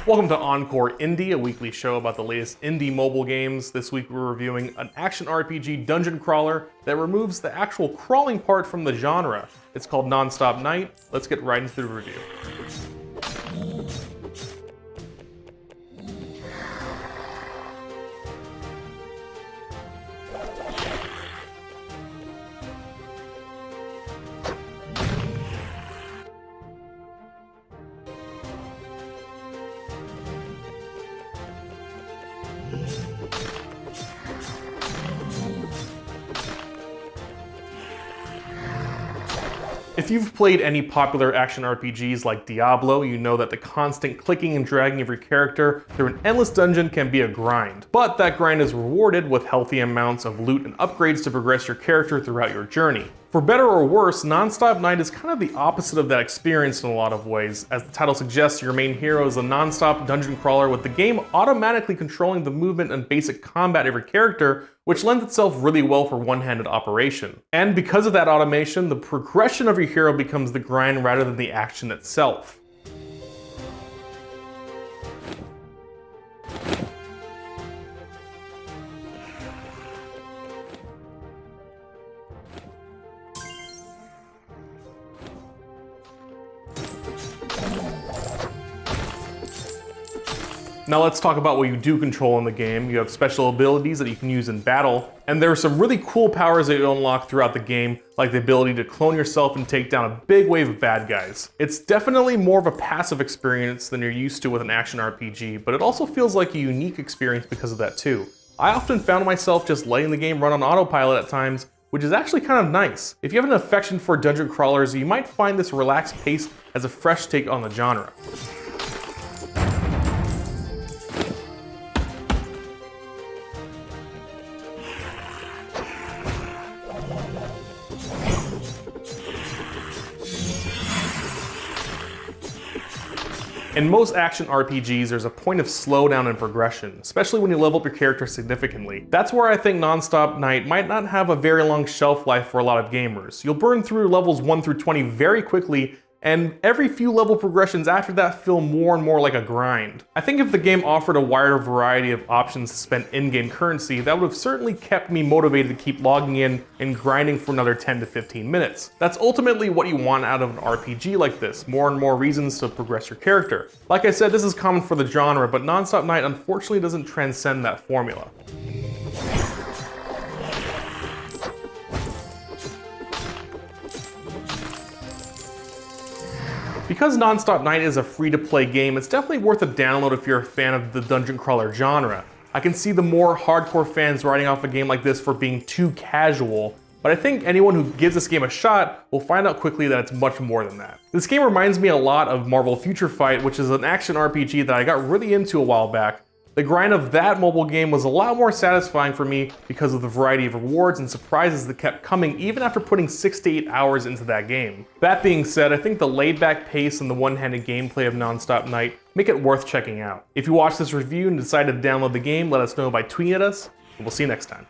Welcome to OnCore Indie, a weekly show about the latest indie mobile games. This week we're reviewing an action RPG dungeon crawler that removes the actual crawling part from the genre. It's called Nonstop Night. Let's get right into the review. If you've played any popular action RPGs like Diablo, you know that the constant clicking and dragging of your character through an endless dungeon can be a grind. But that grind is rewarded with healthy amounts of loot and upgrades to progress your character throughout your journey. For better or worse, Nonstop Night is kind of the opposite of that experience in a lot of ways. As the title suggests, your main hero is a non-stop dungeon crawler with the game automatically controlling the movement and basic combat of your character, which lends itself really well for one-handed operation. And because of that automation, the progression of your hero becomes the grind rather than the action itself. Now let's talk about what you do control in the game. You have special abilities that you can use in battle, and there are some really cool powers that you unlock throughout the game, like the ability to clone yourself and take down a big wave of bad guys. It's definitely more of a passive experience than you're used to with an action RPG, but it also feels like a unique experience because of that too. I often found myself just letting the game run on autopilot at times, which is actually kind of nice. If you have an affection for dungeon crawlers, you might find this relaxed pace as a fresh take on the genre. In most action RPGs, there's a point of slowdown in progression, especially when you level up your character significantly. That's where I think Nonstop Night might not have a very long shelf life for a lot of gamers. You'll burn through levels 1 through 20 very quickly, and every few level progressions after that feel more and more like a grind. I think if the game offered a wider variety of options to spend in-game currency, that would have certainly kept me motivated to keep logging in and grinding for another 10 to 15 minutes. That's ultimately what you want out of an RPG like this, more and more reasons to progress your character. Like I said, this is common for the genre, but Nonstop Night unfortunately doesn't transcend that formula. Because Nonstop Night is a free-to-play game, it's definitely worth a download if you're a fan of the dungeon crawler genre. I can see the more hardcore fans writing off a game like this for being too casual, but I think anyone who gives this game a shot will find out quickly that it's much more than that. This game reminds me a lot of Marvel Future Fight, which is an action RPG that I got really into a while back. The grind of that mobile game was a lot more satisfying for me because of the variety of rewards and surprises that kept coming even after putting 6 to 8 hours into that game. That being said, I think the laid-back pace and the one-handed gameplay of Nonstop Night make it worth checking out. If you watch this review and decide to download the game, let us know by tweeting at us, and we'll see you next time.